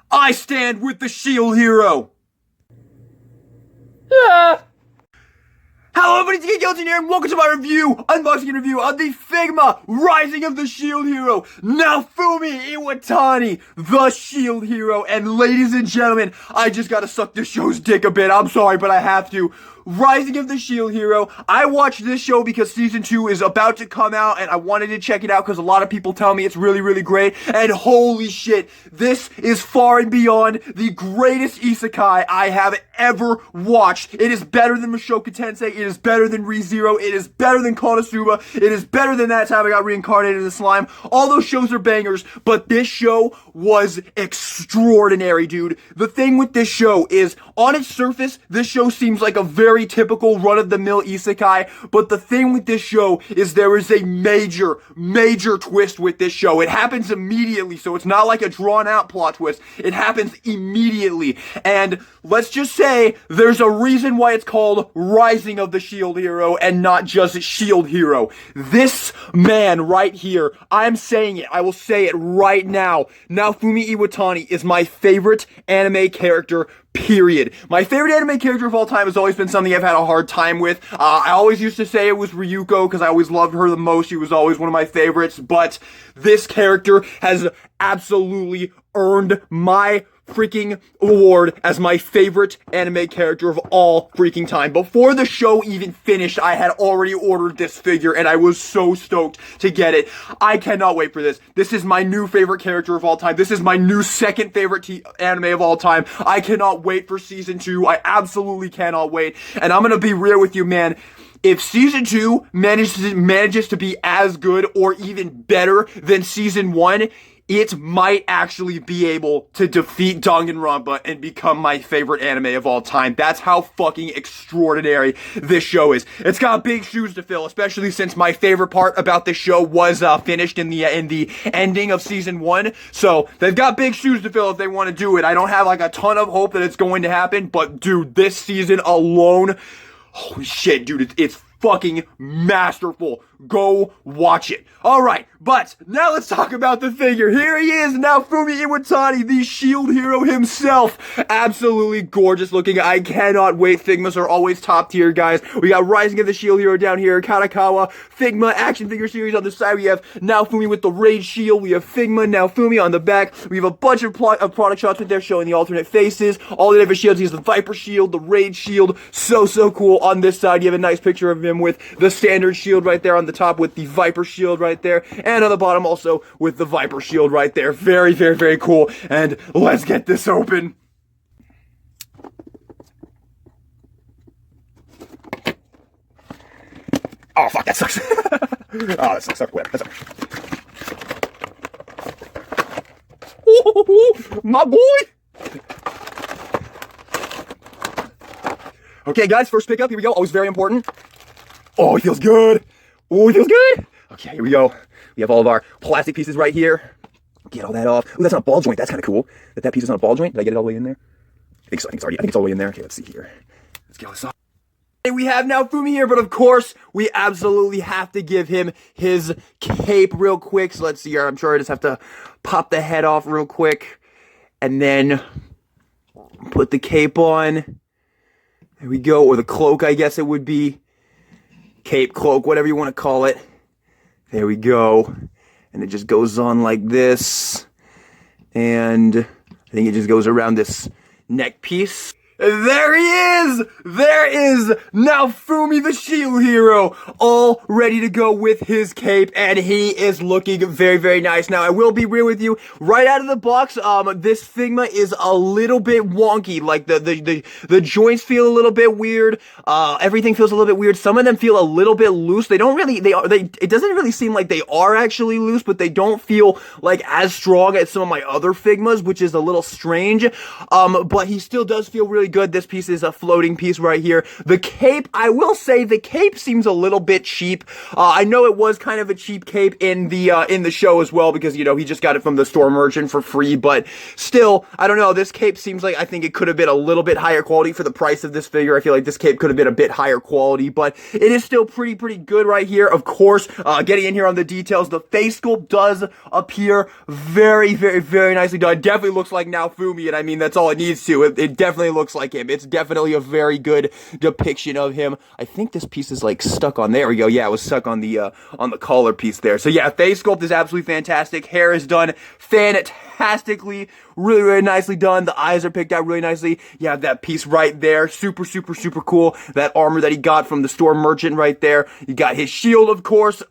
I stand with the shield hero. Ah. Hello everybody, it's Gilton here, and welcome to my unboxing review of the Figma Rising of the Shield Hero, Naofumi Iwatani, the Shield Hero. And ladies and gentlemen, I just gotta suck this show's dick a bit. I'm sorry, but I have to. Rising of the Shield Hero. I watched this show because season 2 is about to come out, and I wanted to check it out because a lot of people tell me it's really, really great. And holy shit, this is far and beyond the greatest isekai I have ever watched. It is better than Mushoku Tensei. It is better than ReZero. It is better than Konosuba. It is better than That Time I Got Reincarnated as a Slime. All those shows are bangers, but this show was extraordinary, dude. The thing with this show is, on its surface, this show seems like a very typical run-of-the-mill isekai, but the thing with this show is there is a major twist with this show. It happens immediately, so it's not like a drawn-out plot twist. It happens immediately, and let's just say there's a reason why it's called Rising of the Shield Hero and not just Shield Hero. This man right here, I'm saying it, I will say it right now, Naofumi Iwatani is my favorite anime character, period. My favorite anime character of all time has always been something I've had a hard time with. I always used to say it was Ryuko because I always loved her the most. She was always one of my favorites, but this character has absolutely earned my freaking award as my favorite anime character of all freaking time. Before the show even finished, I had already ordered this figure and I was so stoked to get it. I cannot wait for this. This is my new favorite character of all time. This is my new second favorite anime of all time. I cannot wait for season 2. I absolutely cannot wait. And I'm gonna be real with you, man. If season 2 manages to be as good or even better than season 1, it might actually be able to defeat Danganronpa and become my favorite anime of all time. That's how fucking extraordinary this show is. It's got big shoes to fill, especially since my favorite part about this show was finished in the ending of season 1. So they've got big shoes to fill if they want to do it. I don't have like a ton of hope that it's going to happen, but dude, this season alone, holy shit, dude, it's fucking masterful. Go watch it. Alright, but now let's talk about the figure. Here he is, Naofumi Iwatani, the shield hero himself. Absolutely gorgeous looking. I cannot wait. Figmas are always top tier, guys. We got Rising of the Shield Hero down here, Katakawa, Figma, action figure series on the side. We have Naofumi with the Rage Shield. We have Figma, Naofumi on the back. We have a bunch of product shots right there showing the alternate faces, all the different shields. He has the Viper Shield, the Rage Shield. So cool. On this side, you have a nice picture of him with the standard shield right there on the top with the Viper Shield right there, and on the bottom also with the Viper Shield right there. Very cool. And let's get this open. Oh fuck, that sucks. Oh, that sucks. That sucks. My boy. Okay, guys, first pickup. Here we go. Always very important. Oh, he feels good. Oh, it feels good. Okay, here we go. We have all of our plastic pieces right here. Get all that off. Ooh, that's not a ball joint. That's kind of cool. That piece is not a ball joint. Did I get it all the way in there? I think so. I think it's all the way in there. Okay, let's see here. Let's get all this off. We have Naofumi here, but of course, we absolutely have to give him his cape real quick. So let's see here. I'm sure I just have to pop the head off real quick. And then put the cape on. There we go. Or the cloak, I guess it would be. Cape, cloak, whatever you want to call it. There we go. And it just goes on like this. And I think it just goes around this neck piece. There he is! There is Naofumi the Shield Hero, all ready to go with his cape, and he is looking very nice. Now, I will be real with you, right out of the box, this Figma is a little bit wonky. Like, the joints feel a little bit weird, everything feels a little bit weird. Some of them feel a little bit loose. They don't really, it doesn't really seem like they are actually loose, but they don't feel like as strong as some of my other Figmas, which is a little strange. But he still does feel really really good. This piece is a floating piece right here. The cape, I will say the cape seems a little bit cheap. I know it was kind of a cheap cape in the show as well, because, you know, he just got it from the store merchant for free, but still, I don't know, this cape seems like, I think it could have been a little bit higher quality for the price of this figure. I feel like this cape could have been a bit higher quality, but it is still pretty good right here. Of course, getting in here on the details, the face sculpt does appear very nicely done. It definitely looks like Naofumi, and I mean, that's all it needs to. It definitely looks like him. It's definitely a very good depiction of him. I think this piece is like stuck on, there we go. Yeah, it was stuck on the collar piece there. So yeah, face sculpt is absolutely fantastic. Hair is done fantastically, really nicely done. The eyes are picked out really nicely. You have that piece right there, super cool. That armor that he got from the store merchant right there. You got his shield, of course,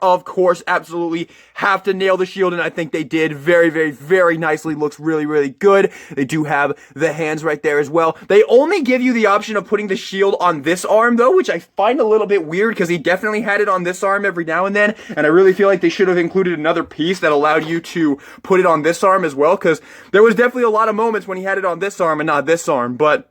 absolutely have to nail the shield, and I think they did very nicely. Looks really good. They do have the hands right there as well. They only give you the option of putting the shield on this arm though, which I find a little bit weird, because he definitely had it on this arm every now and then, and I really feel like they should have included another piece that allowed you to put it on this arm as well, because there was definitely a lot of moments when he had it on this arm and not this arm, but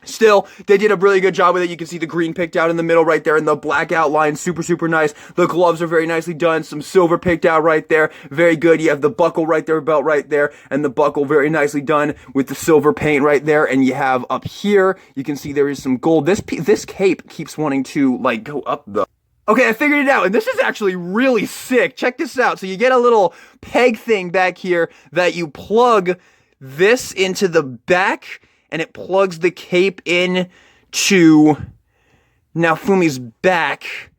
still, they did a really good job with it. You can see the green picked out in the middle right there, and the black outline, super nice. The gloves are very nicely done. Some silver picked out right there, very good. You have the buckle right there, belt right there, and the buckle very nicely done with the silver paint right there. And you have up here, you can see there is some gold. This cape keeps wanting to like go up the... Okay, I figured it out, and this is actually really sick. Check this out. So you get a little peg thing back here that you plug this into the back, and it plugs the cape in to Naofumi's back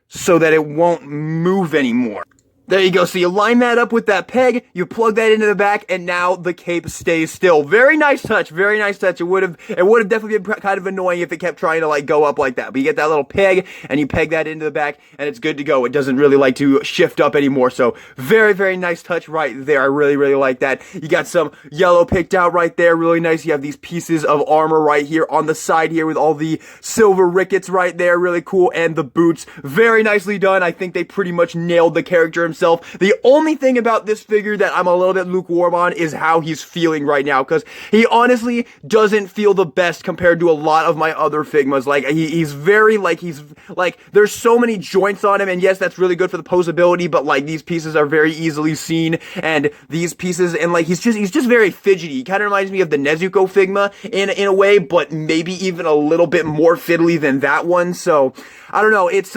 so that it won't move anymore. There you go. So you line that up with that peg, you plug that into the back, and now the cape stays still. Very nice touch. Very nice touch. It would have definitely been kind of annoying if it kept trying to like go up like that. But you get that little peg, and you peg that into the back, and it's good to go. It doesn't really like to shift up anymore. So very nice touch right there. I really like that. You got some yellow picked out right there. Really nice. You have these pieces of armor right here on the side here with all the silver rickets right there. Really cool. And the boots. Very nicely done. I think they pretty much nailed the character himself. The only thing about this figure that I'm a little bit lukewarm on is how he's feeling right now, because he honestly doesn't feel the best compared to a lot of my other Figmas. Like, he's very, like, there's so many joints on him, and yes, that's really good for the posability, but, like, these pieces are very easily seen, and these pieces, and, like, he's just very fidgety. He kind of reminds me of the Nezuko Figma in a way, but maybe even a little bit more fiddly than that one, so... I don't know, it's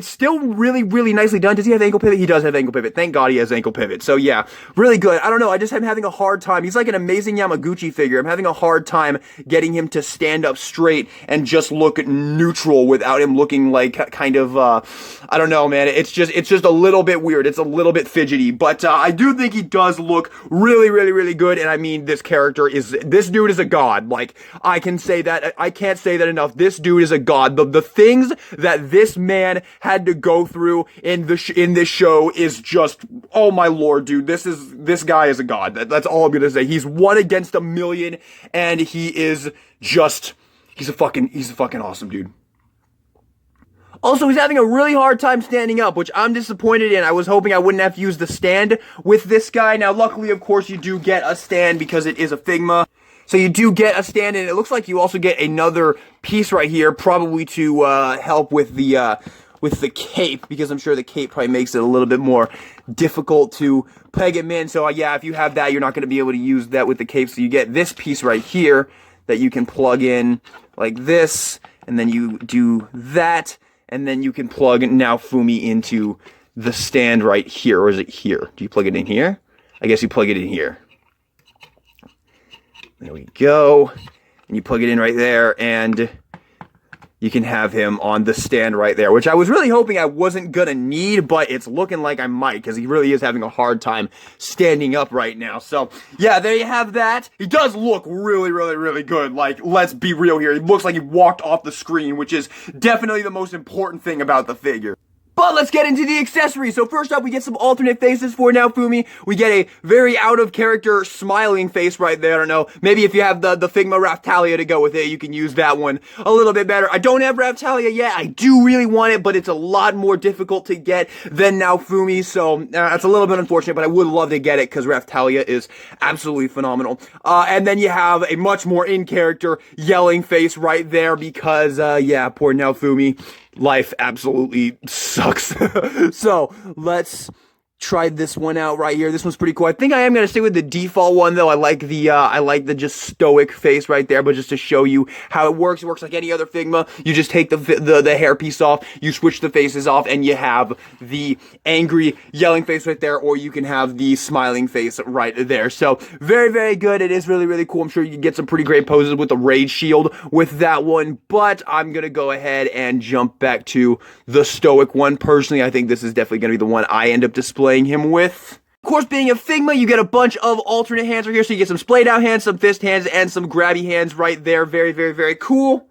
still really nicely done. Does he have ankle pivot? He does have ankle pivot. Thank God he has ankle pivot. So yeah, really good. I don't know, I just am having a hard time. He's like an amazing Yamaguchi figure. I'm having a hard time getting him to stand up straight and just look neutral without him looking like kind of, I don't know, man. It's just a little bit weird. It's a little bit fidgety, but I do think he does look really good. And I mean, this dude is a god. Like, I can't say that enough. This dude is a god. The things that this man had to go through in this show is just, oh my lord, dude, this guy is a god. That's all I'm gonna say. He's 1 against a million, and he's a fucking awesome dude. Also, he's having a really hard time standing up, which I'm disappointed in. I was hoping I wouldn't have to use the stand with this guy. Now, luckily, of course, you do get a stand because it is a Figma. So you do get a stand, and it looks like you also get another piece right here, probably to help with the cape, because I'm sure the cape probably makes it a little bit more difficult to peg him in. So yeah, if you have that, you're not going to be able to use that with the cape. So you get this piece right here that you can plug in like this, and then you do that, and then you can plug Naofumi into the stand right here. Or is it here? Do you plug it in here? I guess you plug it in here. There we go. And you plug it in right there, and you can have him on the stand right there, which I was really hoping I wasn't gonna need, but it's looking like I might, because he really is having a hard time standing up right now. So, yeah, there you have that. He does look really good. Like, let's be real here. He looks like he walked off the screen, which is definitely the most important thing about the figure. But let's get into the accessories. So first up, we get some alternate faces for Naofumi. We get a very out-of-character smiling face right there. I don't know. Maybe if you have the Figma Raphtalia to go with it, you can use that one a little bit better. I don't have Raphtalia yet. I do really want it, but it's a lot more difficult to get than Naofumi. So it's a little bit unfortunate, but I would love to get it because Raphtalia is absolutely phenomenal. And then you have a much more in-character yelling face right there because, yeah, poor Naofumi. Life absolutely sucks. So let's try this one out right here. This one's pretty cool. I think I am gonna stick with the default one though. I like the just stoic face right there, but just to show you how it works like any other Figma. You just take the hairpiece off, you switch the faces off, and you have the angry yelling face right there, or you can have the smiling face right there. So very, very good. It is really, really cool. I'm sure you can get some pretty great poses with the rage shield with that one, but I'm gonna go ahead and jump back to the stoic one. Personally, I think this is definitely gonna be the one I end up displaying him with. Of course, being a Figma, you get a bunch of alternate hands right here. So you get some splayed out hands, some fist hands, and some grabby hands right there. Very, very, very cool.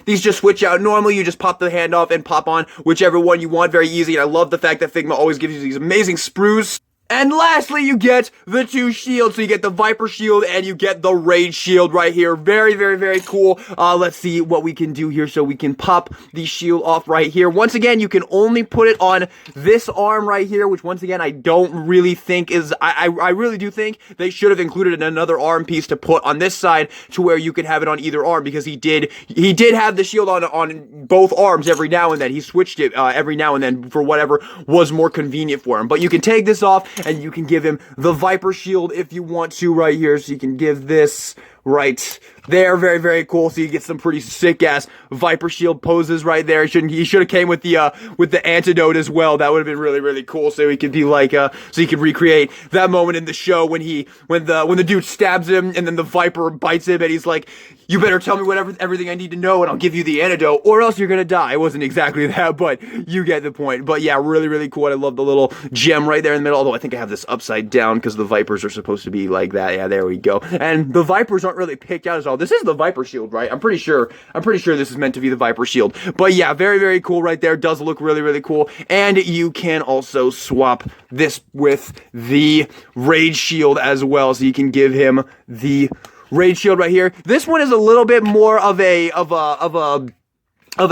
These just switch out normally. You just pop the hand off and pop on whichever one you want. Very easy. And I love the fact that Figma always gives you these amazing sprues. And lastly, you get the two shields. So you get the Viper shield and you get the Rage shield right here. Very, very, very cool. Let's see what we can do here. So we can pop the shield off right here. Once again, you can only put it on this arm right here, which once again, I don't really think is, I really do think they should have included another arm piece to put on this side to where you could have it on either arm, because he did have the shield on both arms every now and then. He switched it every now and then for whatever was more convenient for him. But you can take this off and you can give him the Viper shield if you want to right here. So you can give this right there. Very, very cool. So you get some pretty sick ass Viper shield poses right there. He should have came with the antidote as well. That would have been really, really cool. So he could be like, so he could recreate that moment in the show when the dude stabs him and then the Viper bites him and he's like, you better tell me everything I need to know and I'll give you the antidote or else you're gonna die. It wasn't exactly that, but you get the point. But yeah, really, really cool. I love the little gem right there in the middle, although I think I have this upside down because the Vipers are supposed to be like that. Yeah, there we go. And the Vipers aren't really picked out as all. This is the Viper shield, right? I'm pretty sure this is meant to be the Viper shield. But yeah, very, very cool right there. Does look really, really cool. And you can also swap this with the Rage shield as well. So you can give him the Rage shield right here. This one is a little bit more of a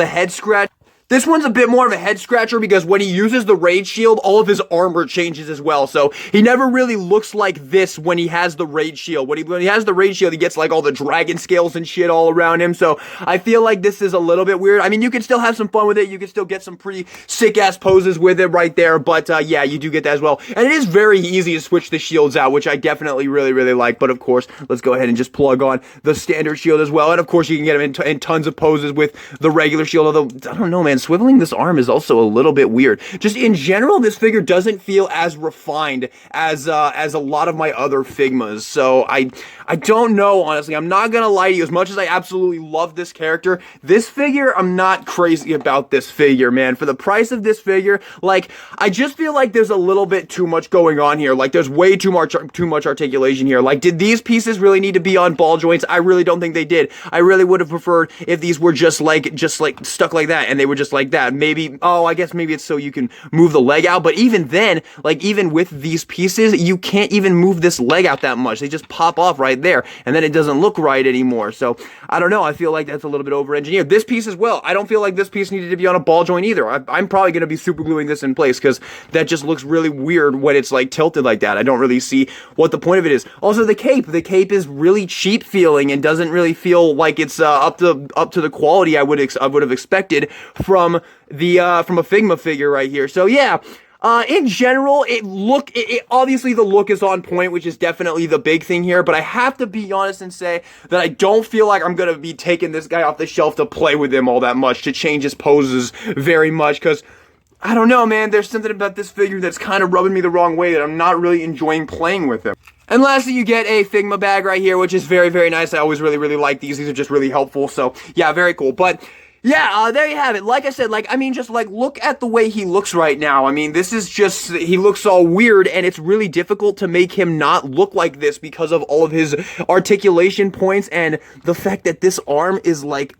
head scratch. This one's a bit more of a head scratcher because when he uses the Rage shield, all of his armor changes as well. So he never really looks like this when he has the Rage shield. When he has the Rage shield, he gets like all the dragon scales and shit all around him. So I feel like this is a little bit weird. I mean, you can still have some fun with it. You can still get some pretty sick ass poses with it right there. But yeah, you do get that as well. And it is very easy to switch the shields out, which I definitely really, really like. But of course, let's go ahead and just plug on the standard shield as well. And of course, you can get him in tons of poses with the regular shield. Although, I don't know, man. Swiveling this arm is also a little bit weird. Just in general, this figure doesn't feel as refined as a lot of my other Figmas. So I don't know, honestly. I'm not gonna lie to you. As much as I absolutely love this character, this figure, I'm not crazy about this figure, man. For the price of this figure, like, I just feel like there's a little bit too much going on here. Like, there's way too much articulation here. Like, did these pieces really need to be on ball joints? I really don't think they did. I really would have preferred if these were just like stuck like that and they were just like that. Maybe, oh, I guess maybe it's so you can move the leg out, but even then, like, even with these pieces, you can't even move this leg out that much. They just pop off right there, and then it doesn't look right anymore. So, I don't know, I feel like that's a little bit over-engineered. This piece as well, I don't feel like this piece needed to be on a ball joint either. I'm probably going to be super gluing this in place, because that just looks really weird when it's, like, tilted like that. I don't really see what the point of it is. Also, the cape is really cheap feeling, and doesn't really feel like it's up to the quality I would have expected from a Figma figure right here. So yeah, in general, obviously the look is on point, which is definitely the big thing here, but I have to be honest and say that I don't feel like I'm gonna be taking this guy off the shelf to play with him all that much, to change his poses very much, because I don't know, man, there's something about this figure that's kind of rubbing me the wrong way that I'm not really enjoying playing with him. And lastly, you get a Figma bag right here, which is very, very nice. I always really, really like these. These are just really helpful, so yeah, very cool. But yeah, there you have it. Like I said, like, I mean, just, like, look at the way he looks right now. I mean, this is just, he looks all weird, and it's really difficult to make him not look like this because of all of his articulation points and the fact that this arm is, like,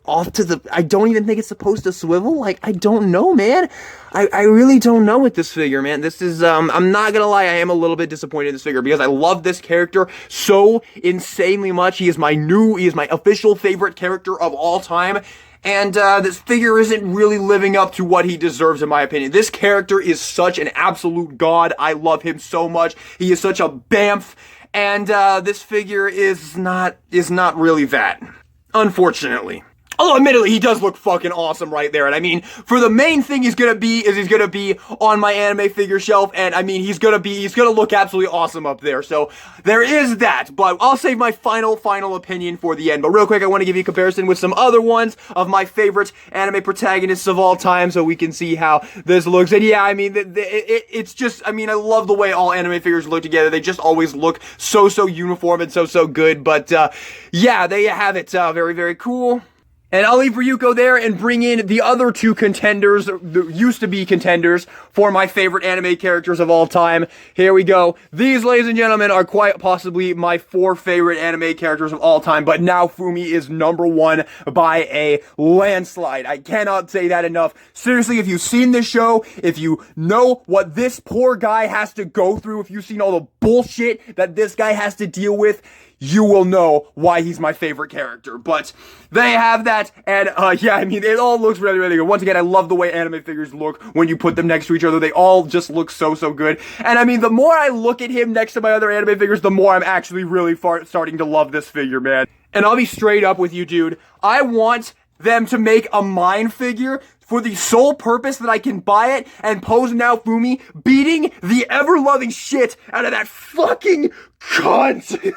off to the, I don't even think it's supposed to swivel. Like, I don't know, man. I really don't know with this figure, man. This is, I'm not gonna lie, I am a little bit disappointed in this figure because I love this character so insanely much. He is my official favorite character of all time. And this figure isn't really living up to what he deserves, in my opinion. This character is such an absolute god. I love him so much. He is such a bamf. And this figure is not really that, unfortunately. Although, admittedly, he does look fucking awesome right there. And I mean, for the main thing he's gonna be on my anime figure shelf. And I mean, he's gonna look absolutely awesome up there. So there is that. But I'll save my final opinion for the end. But real quick, I want to give you a comparison with some other ones of my favorite anime protagonists of all time, so we can see how this looks. And yeah, I mean, it's just, I mean, I love the way all anime figures look together. They just always look so uniform and so good. But yeah, there you have it. Very, very cool. And I'll leave Ryuko there and bring in the other two contenders, the used to be contenders, for my favorite anime characters of all time. Here we go. These, ladies and gentlemen, are quite possibly my 4 favorite anime characters of all time, but Naofumi is number 1 by a landslide. I cannot say that enough. Seriously, if you've seen this show, if you know what this poor guy has to go through, if you've seen all the bullshit that this guy has to deal with, you will know why he's my favorite character. But they have that, and yeah, I mean, it all looks really, really good. Once again, I love the way anime figures look when you put them next to each other. They all just look so good. And I mean, the more I look at him next to my other anime figures, the more I'm actually really starting to love this figure, man. And I'll be straight up with you, dude. I want them to make a mine figure for the sole purpose that I can buy it and pose Naofumi beating the ever-loving shit out of that fucking cunt.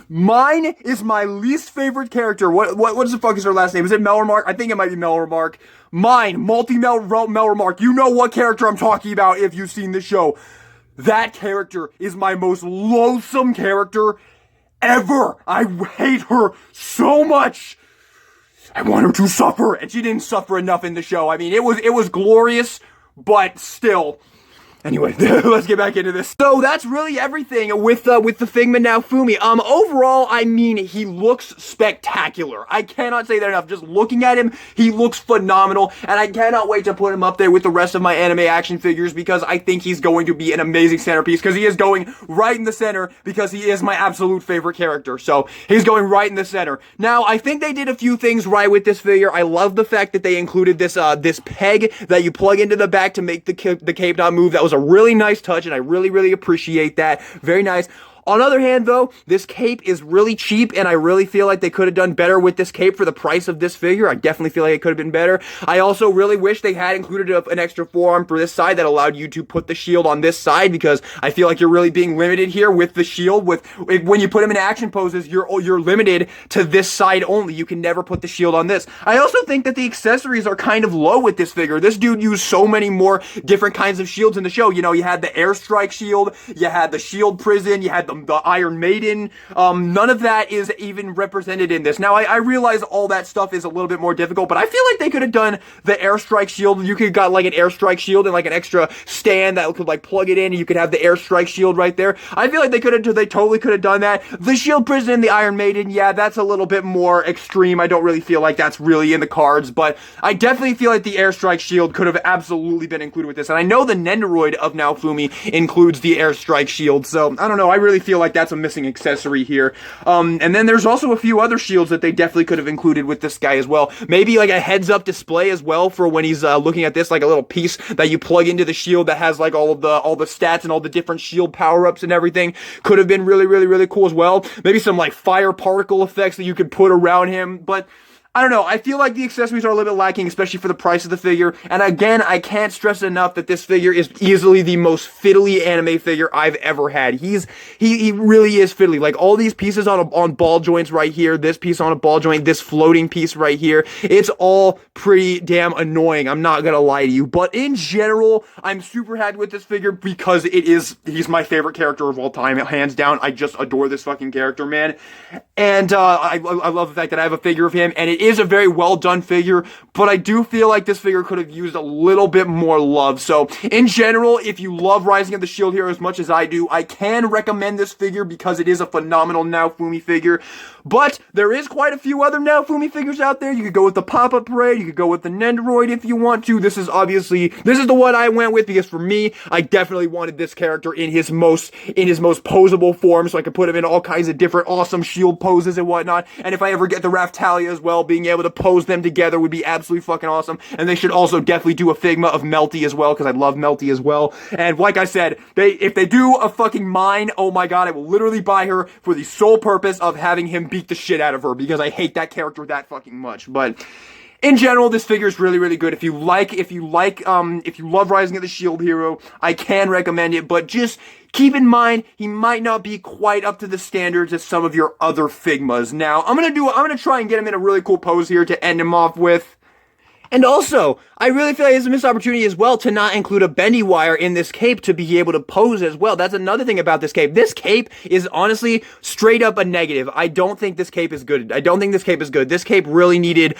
Mine is my least favorite character. What the fuck is her last name? Is it Melremark? I think it might be Melremark. Mine, Melremark. You know what character I'm talking about if you've seen the show. That character is my most loathsome character ever. I hate her so much. I want her to suffer, and she didn't suffer enough in the show. I mean, it was glorious, but still. Anyway, let's get back into this. So that's really everything with the Figma Naofumi. Overall, I mean, he looks spectacular. I cannot say that enough. Just looking at him, he looks phenomenal, and I cannot wait to put him up there with the rest of my anime action figures because I think he's going to be an amazing centerpiece because he is going right in the center because he is my absolute favorite character. So he's going right in the center. Now, I think they did a few things right with this figure. I love the fact that they included this peg that you plug into the back to make the cape not move. That was a really nice touch, and I really appreciate that. Very nice. On the other hand, though, this cape is really cheap, and I really feel like they could have done better with this cape for the price of this figure. I definitely feel like it could have been better. I also really wish they had included an extra forearm for this side that allowed you to put the shield on this side, because I feel like you're really being limited here with the shield. When you put him in action poses, you're limited to this side only. You can never put the shield on this. I also think that the accessories are kind of low with this figure. This dude used so many more different kinds of shields in the show. You know, you had the airstrike shield, you had the shield prison, you had the Iron Maiden. None of that is even represented in this. Now, I realize all that stuff is a little bit more difficult, but I feel like they could have done the airstrike shield. You could have got like an airstrike shield and like an extra stand that could like plug it in, and you could have the airstrike shield right there. I feel like they totally could have done that. The shield prison and the Iron Maiden, yeah, that's a little bit more extreme. I don't really feel like that's really in the cards, but I definitely feel like the airstrike shield could have absolutely been included with this. And I know the Nendoroid of Naofumi includes the airstrike shield, so I don't know. I really feel like that's a missing accessory here. And then there's also a few other shields that they definitely could have included with this guy as well. Maybe like a heads-up display as well for when he's looking at this, like a little piece that you plug into the shield that has like all the stats and all the different shield power-ups and everything. Could have been really cool as well. Maybe some like fire particle effects that you could put around him, but I don't know. I feel like the accessories are a little bit lacking, especially for the price of the figure. And again, I can't stress enough that this figure is easily the most fiddly anime figure I've ever had. He really is fiddly. Like all these pieces on ball joints right here, this piece on a ball joint, this floating piece right here, it's all pretty damn annoying. I'm not gonna lie to you. But in general, I'm super happy with this figure because he's my favorite character of all time. Hands down, I just adore this fucking character, man. And I love the fact that I have a figure of him, and it is a very well done figure, but I do feel like this figure could have used a little bit more love. So in general, if you love Rising of the Shield Hero as much as I do, I can recommend this figure because it is a phenomenal Naofumi figure. But there is quite a few other Naofumi figures out there. You could go with the Pop-Up Parade, you could go with the Nendoroid if you want to. This is the one I went with because for me, I definitely wanted this character in his most posable form, so I could put him in all kinds of different awesome shield poses and whatnot. And if I ever get the Raftalia as well, being able to pose them together would be absolutely fucking awesome. And they should also definitely do a Figma of Melty as well, because I love Melty as well. And like I said, if they do a fucking mine, oh my god, I will literally buy her for the sole purpose of having him beat the shit out of her, because I hate that character that fucking much. But in general, this figure is really, really good. If you love Rising of the Shield Hero, I can recommend it, but just keep in mind, he might not be quite up to the standards of some of your other Figmas. Now, I'm gonna try and get him in a really cool pose here to end him off with. And also, I really feel like it's a missed opportunity as well to not include a bendy wire in this cape to be able to pose as well. That's another thing about this cape. This cape is honestly straight up a negative. I don't think this cape is good. This cape really needed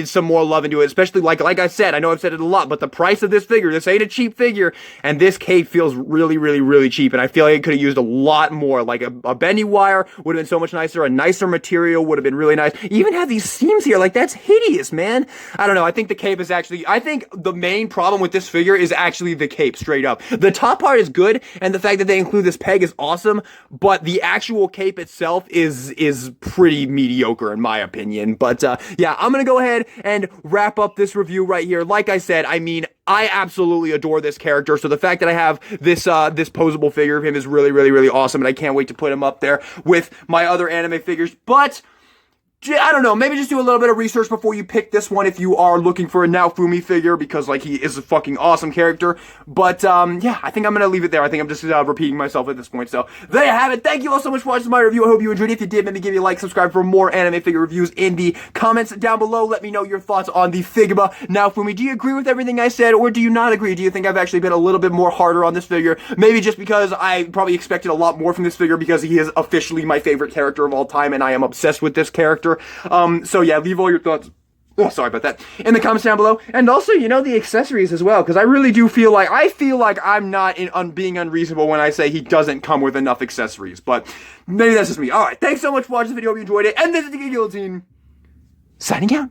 some more love into it, especially like I said, I know I've said it a lot, but the price of this figure, this ain't a cheap figure, and this cape feels really, really, really cheap, and I feel like it could have used a lot more. Like a bendy wire would have been so much nicer, a nicer material would have been really nice. You even have these seams here, like that's hideous, man. I don't know, I think the cape is I think the main problem with this figure is actually the cape, straight up. The top part is good, and the fact that they include this peg is awesome, but the actual cape itself is pretty mediocre in my opinion. But yeah, I'm gonna go ahead and wrap up this review right here. Like I said, I mean, I absolutely adore this character, so the fact that I have this posable figure of him is really, really, really awesome, and I can't wait to put him up there with my other anime figures. But I don't know, maybe just do a little bit of research before you pick this one if you are looking for a Naofumi figure, because, like, he is a fucking awesome character. But, yeah, I think I'm gonna leave it there. I think I'm just repeating myself at this point. So, there you have it. Thank you all so much for watching my review. I hope you enjoyed it. If you did, maybe give me a like, subscribe for more anime figure reviews in the comments down below. Let me know your thoughts on the Figma Naofumi. Do you agree with everything I said, or do you not agree? Do you think I've actually been a little bit more harder on this figure? Maybe just because I probably expected a lot more from this figure, because he is officially my favorite character of all time, and I am obsessed with this character. So yeah, leave all your thoughts, oh, sorry about that, in the comments down below. And also, you know, the accessories as well, because I really do feel like, I'm not being unreasonable when I say he doesn't come with enough accessories, but maybe that's just me. Alright, thanks so much for watching the video, hope you enjoyed it, and this is the Guillotine, signing out.